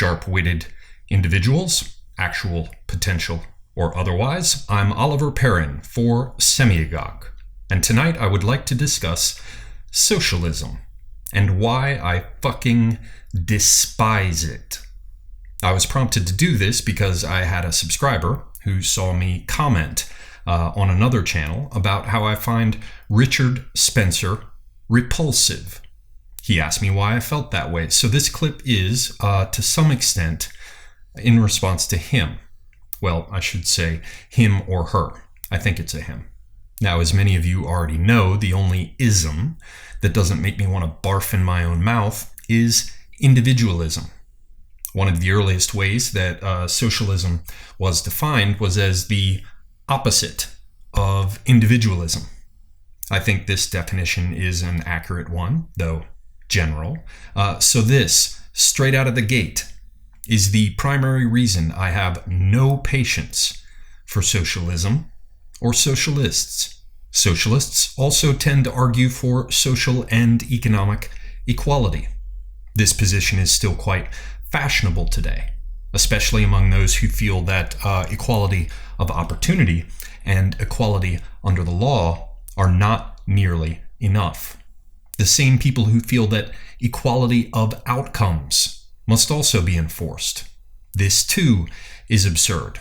sharp-witted individuals, actual, potential, or otherwise. I'm Oliver Perrin for Semiagog, and tonight I would like to discuss socialism and why I fucking despise it. I was prompted to do this because I had a subscriber who saw me comment on another channel about how I find Richard Spencer repulsive. He asked me why I felt that way. So this clip is, to some extent, in response to him. Well, I should say him or her. I think it's a him. Now, as many of you already know, the only ism that doesn't make me want to barf in my own mouth is individualism. One of the earliest ways that socialism was defined was as the opposite of individualism. I think this definition is an accurate one, though general. So this, straight out of the gate, is the primary reason I have no patience for socialism or socialists. Socialists also tend to argue for social and economic equality. This position is still quite fashionable today, especially among those who feel that equality of opportunity and equality under the law are not nearly enough. The same people who feel that equality of outcomes must also be enforced. This too is absurd,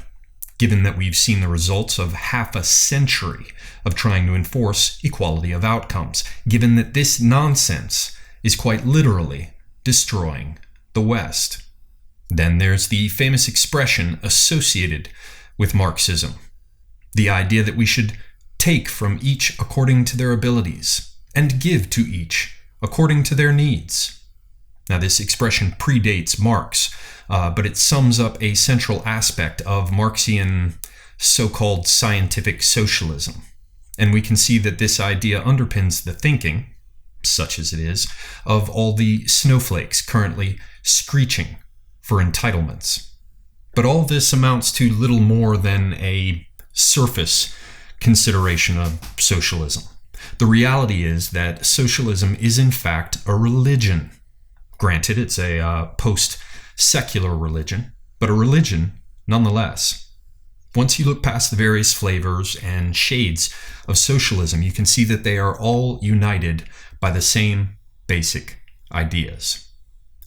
given that we've seen the results of half a century of trying to enforce equality of outcomes, given that this nonsense is quite literally destroying the West. Then there's the famous expression associated with Marxism, the idea that we should take from each according to their abilities and give to each according to their needs. Now, this expression predates Marx, but it sums up a central aspect of Marxian so-called scientific socialism. And we can see that this idea underpins the thinking, such as it is, of all the snowflakes currently screeching for entitlements. But all this amounts to little more than a surface consideration of socialism. The reality is that socialism is in fact a religion. Granted, it's a post-secular religion, but a religion nonetheless. Once you look past the various flavors and shades of socialism, you can see that they are all united by the same basic ideas.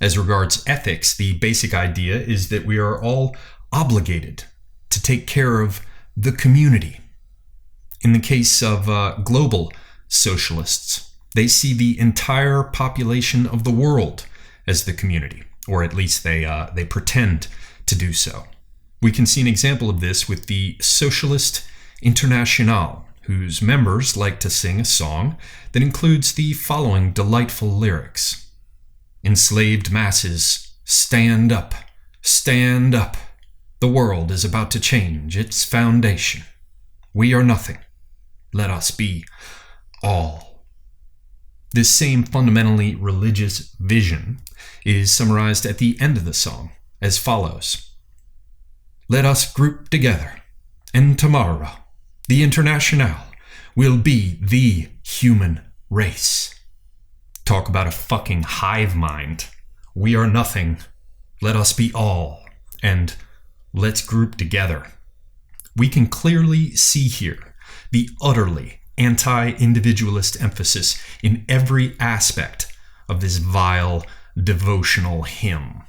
As regards ethics, the basic idea is that we are all obligated to take care of the community. In the case of global socialists, they see the entire population of the world as the community, or at least they pretend to do so. We can see an example of this with the Socialist International, whose members like to sing a song that includes the following delightful lyrics. Enslaved masses, stand up, stand up. The world is about to change its foundation. We are nothing. Let us be all. This same fundamentally religious vision is summarized at the end of the song as follows. Let us group together, and tomorrow, the International will be the human race. Talk about a fucking hive mind. We are nothing. Let us be all. And let's group together. We can clearly see here the utterly anti-individualist emphasis in every aspect of this vile devotional hymn.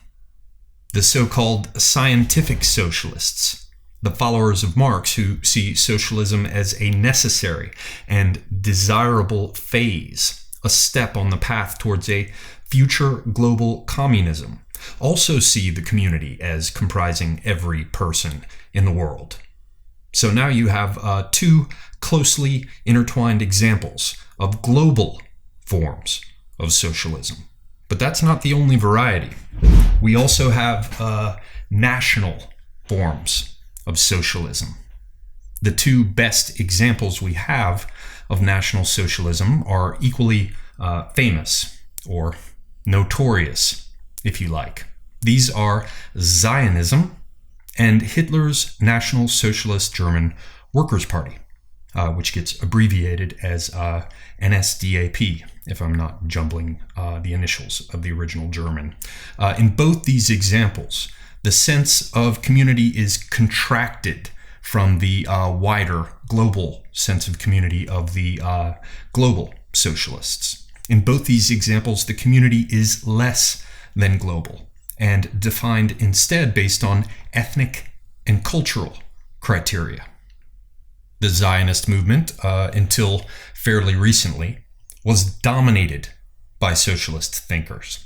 The so-called scientific socialists, the followers of Marx who see socialism as a necessary and desirable phase, a step on the path towards a future global communism, also see the community as comprising every person in the world. So now you have two closely intertwined examples of global forms of socialism. But that's not the only variety. We also have national forms of socialism. The two best examples we have of National Socialism are equally famous, or notorious, if you like. These are Zionism and Hitler's National Socialist German Workers' Party. which gets abbreviated as NSDAP, if I'm not jumbling the initials of the original German. In both these examples, the sense of community is contracted from the wider global sense of community of the global socialists. In both these examples, the community is less than global and defined instead based on ethnic and cultural criteria. The Zionist movement, until fairly recently, was dominated by socialist thinkers.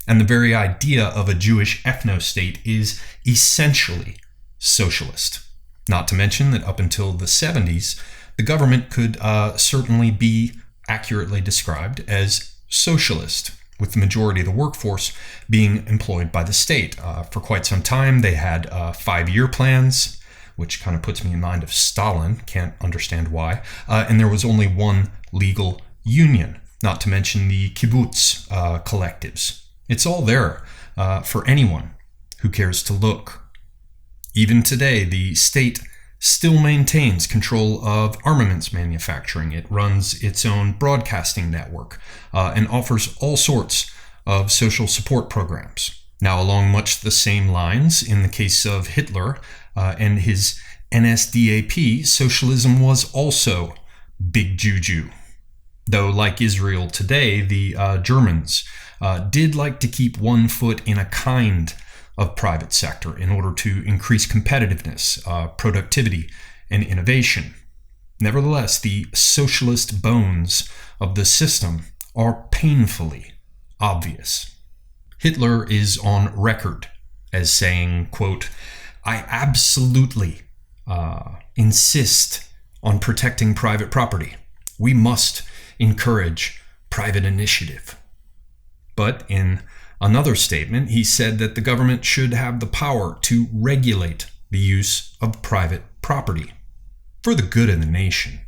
And the very idea of a Jewish ethno-state is essentially socialist. Not to mention that up until the 70s, the government could certainly be accurately described as socialist, with the majority of the workforce being employed by the state. For quite some time, they had 5-year plans, which kind of puts me in mind of Stalin, can't understand why. And there was only one legal union, not to mention the kibbutz collectives. It's all there for anyone who cares to look. Even today, the state still maintains control of armaments manufacturing. It runs its own broadcasting network and offers all sorts of social support programs. Now, along much the same lines, in the case of Hitler and his NSDAP, socialism was also big juju. Though, like Israel today, the Germans did like to keep one foot in a kind of private sector in order to increase competitiveness, productivity, and innovation. Nevertheless, the socialist bones of the system are painfully obvious. Hitler is on record as saying, quote, "I absolutely insist on protecting private property. We must encourage private initiative." But in another statement, he said that the government should have the power to regulate the use of private property for the good of the nation.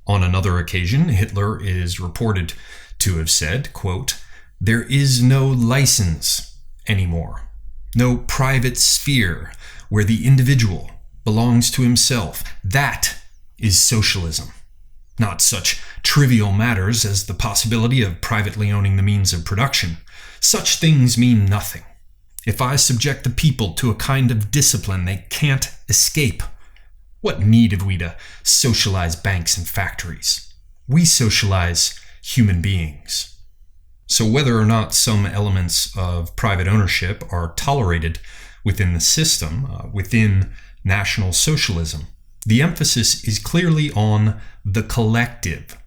On another occasion, Hitler is reported to have said, quote, "There is no license anymore, no private sphere where the individual belongs to himself. That is socialism. Not such trivial matters as the possibility of privately owning the means of production. Such things mean nothing. If I subject the people to a kind of discipline they can't escape, what need have we to socialize banks and factories? We socialize human beings." So whether or not some elements of private ownership are tolerated within the system, within National Socialism, the emphasis is clearly on the collective,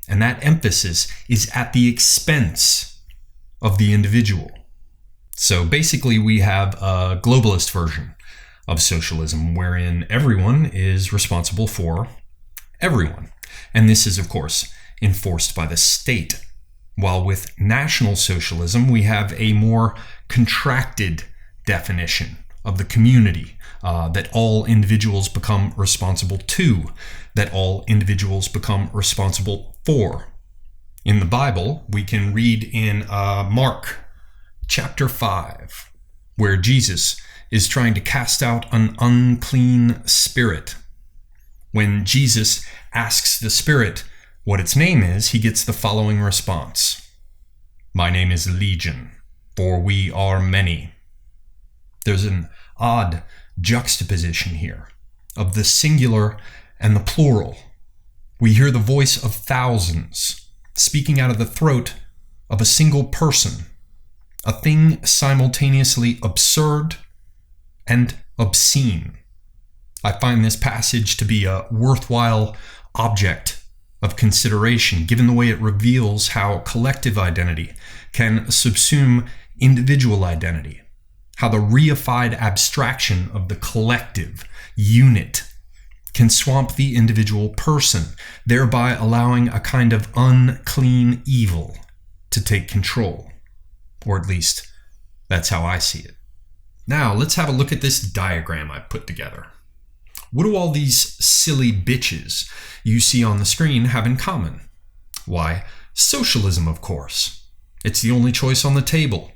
and that emphasis is at the expense of the individual. So basically we have a globalist version of socialism wherein everyone is responsible for everyone. And this is, of course, enforced by the state. While with National Socialism, we have a more contracted definition of the community that all individuals become responsible to, that all individuals become responsible for. In the Bible, we can read in Mark chapter 5, where Jesus is trying to cast out an unclean spirit. When Jesus asks the spirit what its name is, he gets the following response: "My name is Legion, for we are many." There's an odd juxtaposition here of the singular and the plural. We hear the voice of thousands speaking out of the throat of a single person, a thing simultaneously absurd and obscene. I find this passage to be a worthwhile object of consideration, given the way it reveals how collective identity can subsume individual identity, how the reified abstraction of the collective unit can swamp the individual person, thereby allowing a kind of unclean evil to take control. Or at least, that's how I see it. Now, let's have a look at this diagram I put together. What do all these silly bitches you see on the screen have in common? Why, socialism, of course. It's the only choice on the table.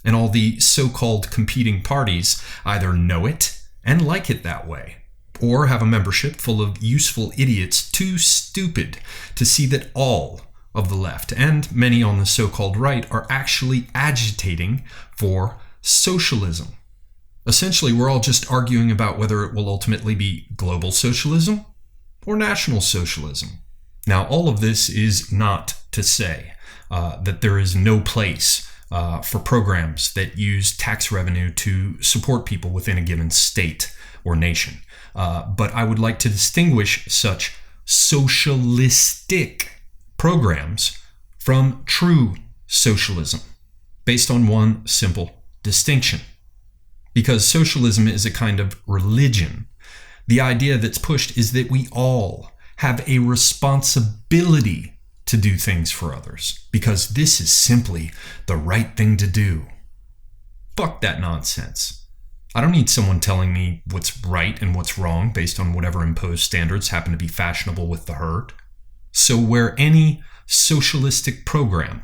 And all the so-called competing parties either know it and like it that way, or have a membership full of useful idiots too stupid to see that all of the left and many on the so-called right are actually agitating for socialism. Essentially, we're all just arguing about whether it will ultimately be global socialism or national socialism. Now, all of this is not to say that there is no place for programs that use tax revenue to support people within a given state or nation. But I would like to distinguish such socialistic programs from true socialism based on one simple distinction. Because socialism is a kind of religion, the idea that's pushed is that we all have a responsibility to do things for others, because this is simply the right thing to do. Fuck that nonsense. I don't need someone telling me what's right and what's wrong based on whatever imposed standards happen to be fashionable with the herd. So where any socialistic program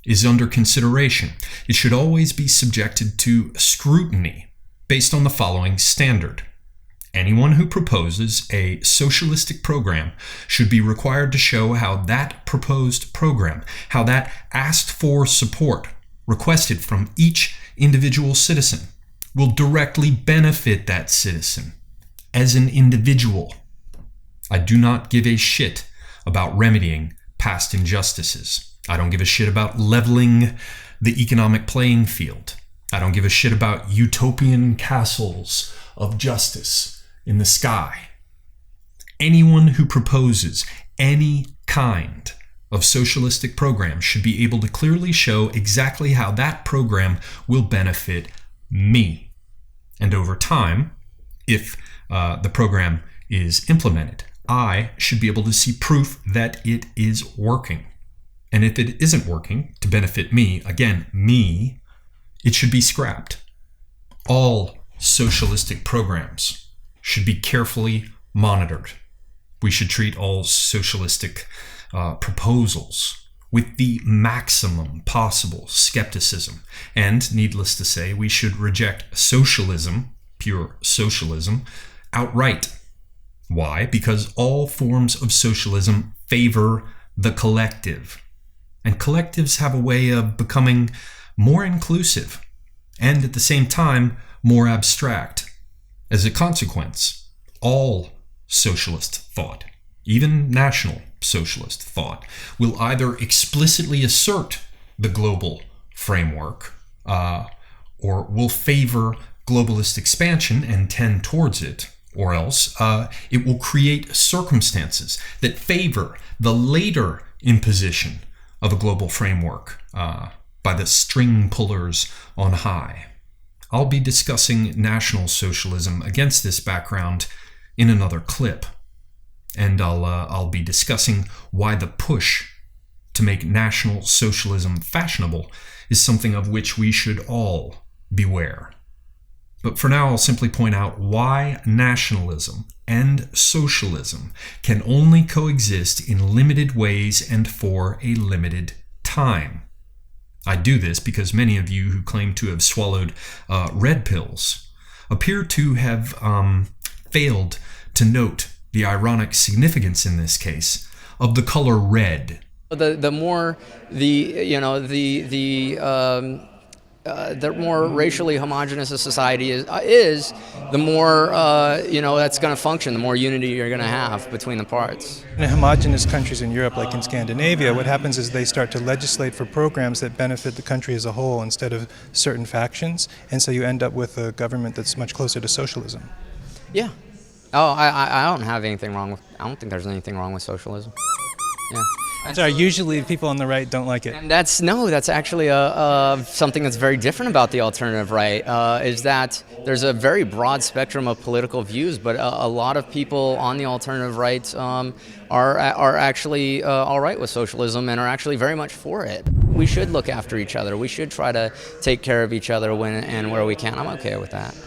is under consideration, it should always be subjected to scrutiny based on the following standard. Anyone who proposes a socialistic program should be required to show how that proposed program, how that asked for support requested from each individual citizen, will directly benefit that citizen as an individual. I do not give a shit about remedying past injustices. I don't give a shit about leveling the economic playing field. I don't give a shit about utopian castles of justice in the sky. Anyone who proposes any kind of socialistic program should be able to clearly show exactly how that program will benefit me. And over time, if the program is implemented, I should be able to see proof that it is working. And if it isn't working to benefit me, again, me, it should be scrapped. All socialistic programs should be carefully monitored. We should treat all socialistic proposals with the maximum possible skepticism. And needless to say, we should reject socialism, pure socialism, outright. Why? Because all forms of socialism favor the collective. And collectives have a way of becoming more inclusive and at the same time more abstract. As a consequence, all socialist thought, even National Socialist thought, will either explicitly assert the global framework or will favor globalist expansion and tend towards it, or else it will create circumstances that favor the later imposition of a global framework by the string pullers on high. I'll be discussing National Socialism against this background in another clip, and I'll be discussing why the push to make National Socialism fashionable is something of which we should all beware. But for now, I'll simply point out why nationalism and socialism can only coexist in limited ways and for a limited time. I do this because many of you who claim to have swallowed red pills appear to have failed to note the ironic significance in this case of the color red. The more the more racially homogenous a society is, the more that's going to function. The more unity you're going to have between the parts. In homogenous countries in Europe, like in Scandinavia, what happens is they start to legislate for programs that benefit the country as a whole instead of certain factions, and so you end up with a government that's much closer to socialism. Yeah. Oh, I don't have anything wrong with. I don't think there's anything wrong with socialism. Yeah. Sorry, usually people on the right don't like it. And that's actually something that's very different about the alternative right, is that there's a very broad spectrum of political views, but a lot of people on the alternative right are actually all right with socialism and are actually very much for it. We should look after each other. We should try to take care of each other when and where we can. I'm okay with that.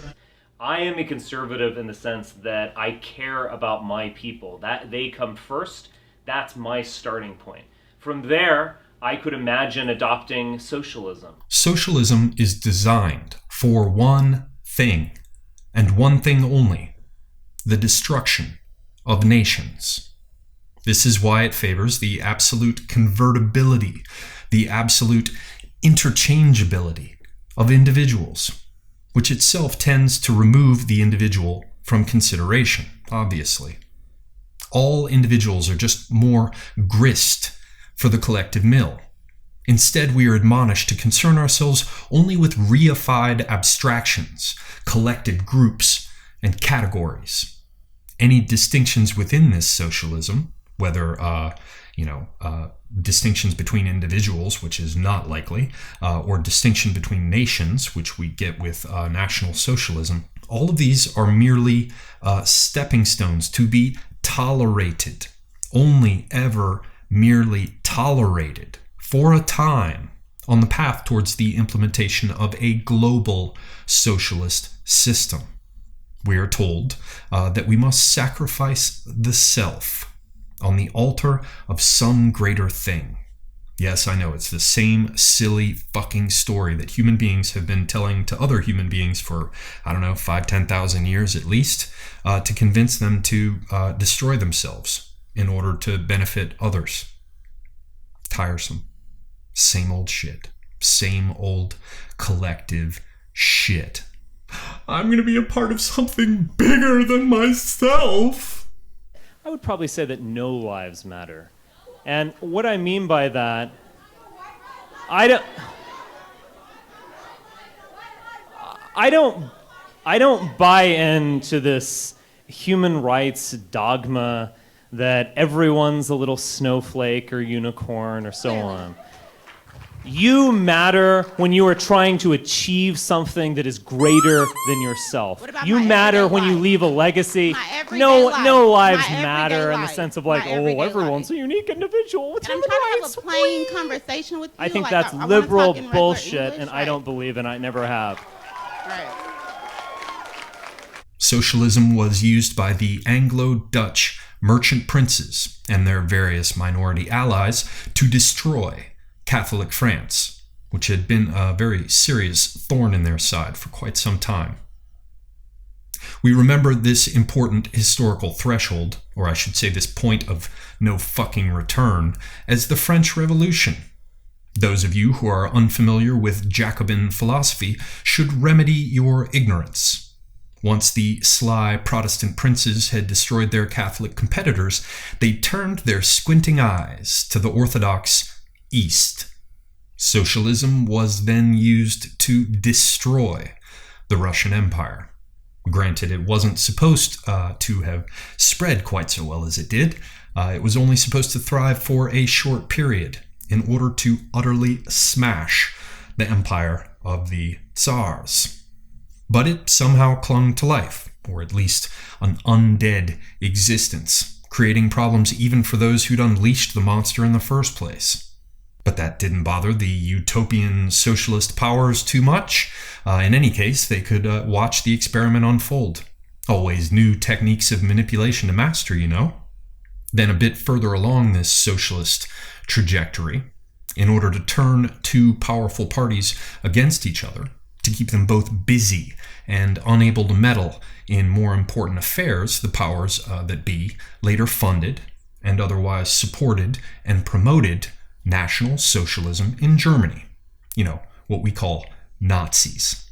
I am a conservative in the sense that I care about my people, that they come first. That's my starting point. From there, I could imagine adopting socialism. Socialism is designed for one thing, and one thing only: the destruction of nations. This is why it favors the absolute convertibility, the absolute interchangeability of individuals, which itself tends to remove the individual from consideration, obviously. All individuals are just more grist for the collective mill. Instead, we are admonished to concern ourselves only with reified abstractions, collected groups, and categories. Any distinctions within this socialism, whether distinctions between individuals, which is not likely, or distinction between nations, which we get with National Socialism, all of these are merely stepping stones to be tolerated, only ever merely tolerated for a time on the path towards the implementation of a global socialist system. We are told that we must sacrifice the self on the altar of some greater thing. Yes, I know, it's the same silly fucking story that human beings have been telling to other human beings for, 5,000-10,000 years at least, to convince them to destroy themselves in order to benefit others. Tiresome. Same old shit. Same old collective shit. I'm going to be a part of something bigger than myself. I would probably say that no lives matter. And what I mean by that, I don't buy into this human rights dogma that everyone's a little snowflake or unicorn or so on. You matter when you are trying to achieve something that is greater than yourself. You matter when you leave a legacy. No lives matter in the sense of everyone's a unique individual with human rights. I'm trying to have a plain conversation with you. I think that's liberal bullshit, and I don't believe it. I never have. Right. Socialism was used by the Anglo-Dutch merchant princes and their various minority allies to destroy Catholic France, which had been a very serious thorn in their side for quite some time. We remember this important historical threshold, or I should say this point of no fucking return, as the French Revolution. Those of you who are unfamiliar with Jacobin philosophy should remedy your ignorance. Once the sly Protestant princes had destroyed their Catholic competitors, they turned their squinting eyes to the Orthodox East. Socialism was then used to destroy the Russian Empire. Granted, it wasn't supposed to have spread quite so well as it did. It was only supposed to thrive for a short period in order to utterly smash the empire of the Tsars. But it somehow clung to life, or at least an undead existence, creating problems even for those who'd unleashed the monster in the first place. But that didn't bother the utopian socialist powers too much. In any case, they could watch the experiment unfold. Always new techniques of manipulation to master, you know. Then a bit further along this socialist trajectory, in order to turn two powerful parties against each other, to keep them both busy and unable to meddle in more important affairs, the powers that be later funded and otherwise supported and promoted National Socialism in Germany. You know, what we call Nazis.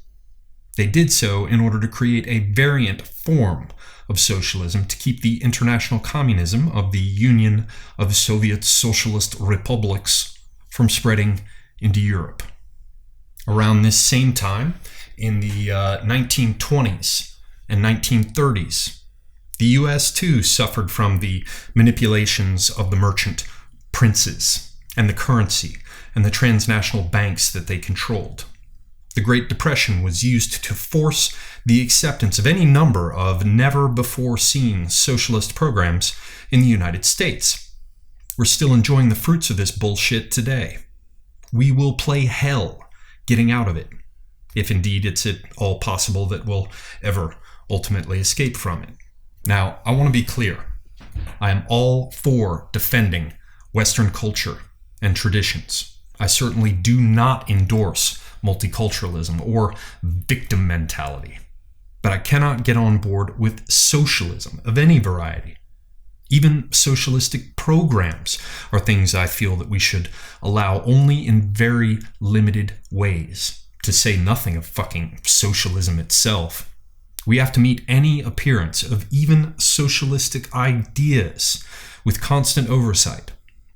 They did so in order to create a variant form of socialism to keep the international communism of the Union of Soviet Socialist Republics from spreading into Europe. Around this same time, in the 1920s and 1930s, the US too suffered from the manipulations of the merchant princes and the currency and the transnational banks that they controlled. The Great Depression was used to force the acceptance of any number of never-before-seen socialist programs in the United States. We're still enjoying the fruits of this bullshit today. We will play hell getting out of it, if indeed it's at all possible that we'll ever ultimately escape from it. Now, I want to be clear. I am all for defending Western culture and traditions. I certainly do not endorse multiculturalism or victim mentality. but I cannot get on board with socialism of any variety. Even socialistic programs are things I feel that we should allow only in very limited ways, to say nothing of fucking socialism itself. We have to meet any appearance of even socialistic ideas with constant oversight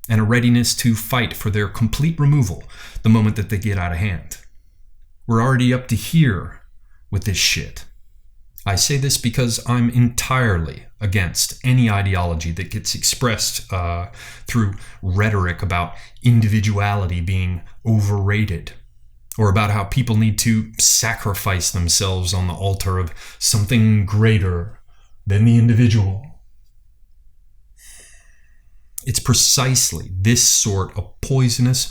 and a readiness to fight for their complete removal the moment that they get out of hand. We're already up to here with this shit. I say this because I'm entirely against any ideology that gets expressed through rhetoric about individuality being overrated, or about how people need to sacrifice themselves on the altar of something greater than the individual. It's precisely this sort of poisonous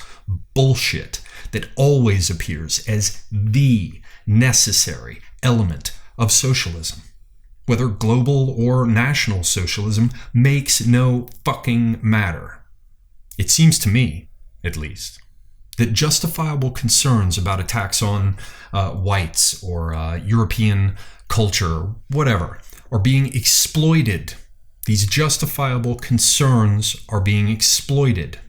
bullshit that always appears as the necessary element of socialism. Whether global or national socialism makes no fucking matter. It seems to me, at least, that justifiable concerns about attacks on whites or European culture, whatever, are being exploited. These justifiable concerns are being exploited.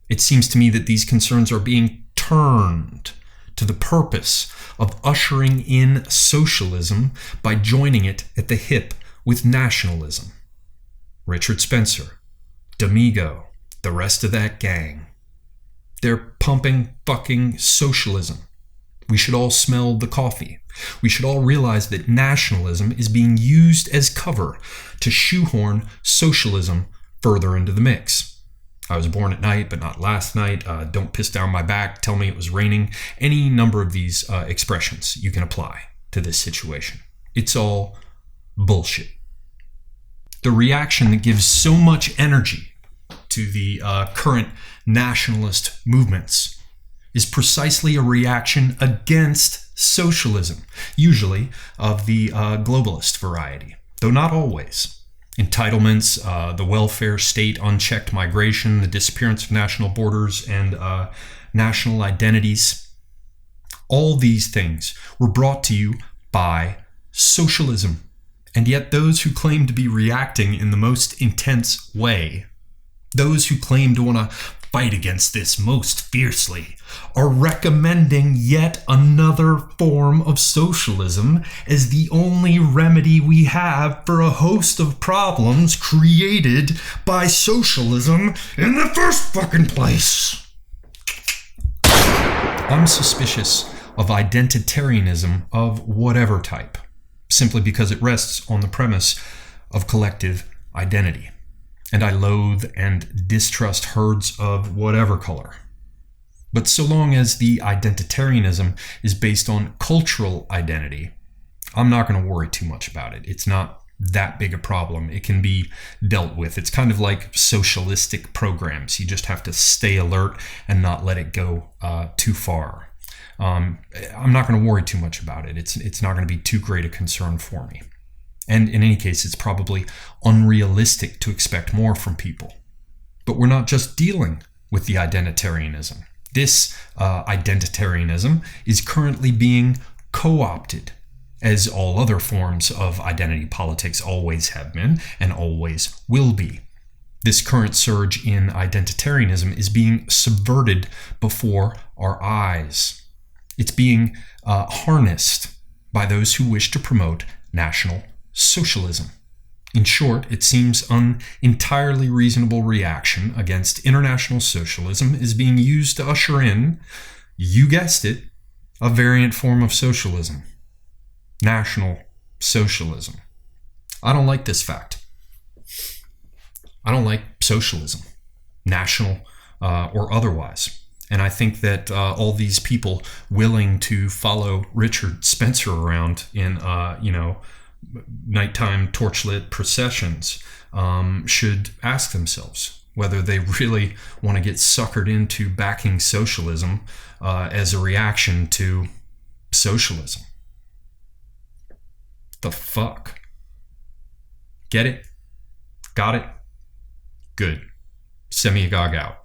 It seems to me that these concerns are being turned to the purpose of ushering in socialism by joining it at the hip with nationalism. Richard Spencer, D'Amigo, the rest of that gang. They're pumping fucking socialism. We should all smell the coffee. We should all realize that nationalism is being used as cover to shoehorn socialism further into the mix. I was born at night, but not last night. Don't piss down my back. Tell me it was raining. Any number of these expressions you can apply to this situation. It's all bullshit. The reaction that gives so much energy to the current nationalist movements is precisely a reaction against socialism, usually of the globalist variety, though not always. Entitlements, the welfare state, unchecked migration, the disappearance of national borders and national identities. All these things were brought to you by socialism. And yet those who claim to be reacting in the most intense way, those who claim to want to fight against this most fiercely, are recommending yet another form of socialism as the only remedy we have for a host of problems created by socialism in the first fucking place. I'm suspicious of identitarianism of whatever type, simply because it rests on the premise of collective identity. And I loathe and distrust herds of whatever color. But so long as the identitarianism is based on cultural identity, I'm not going to worry too much about it. It's not that big a problem. It can be dealt with. It's kind of like socialistic programs. You just have to stay alert and not let it go too far. I'm not going to worry too much about it. It's not going to be too great a concern for me. And in any case, it's probably unrealistic to expect more from people. But we're not just dealing with the identitarianism. This identitarianism is currently being co-opted, as all other forms of identity politics always have been and always will be. This current surge in identitarianism is being subverted before our eyes. It's being harnessed by those who wish to promote national socialism. In short, it seems an entirely reasonable reaction against international socialism is being used to usher in, you guessed it, a variant form of socialism. National socialism. I don't like this fact. I don't like socialism, national or otherwise. And I think that all these people willing to follow Richard Spencer around in, nighttime torchlit processions should ask themselves whether they really want to get suckered into backing socialism as a reaction to socialism. The fuck? Get it? Got it? Good. Semiagog out.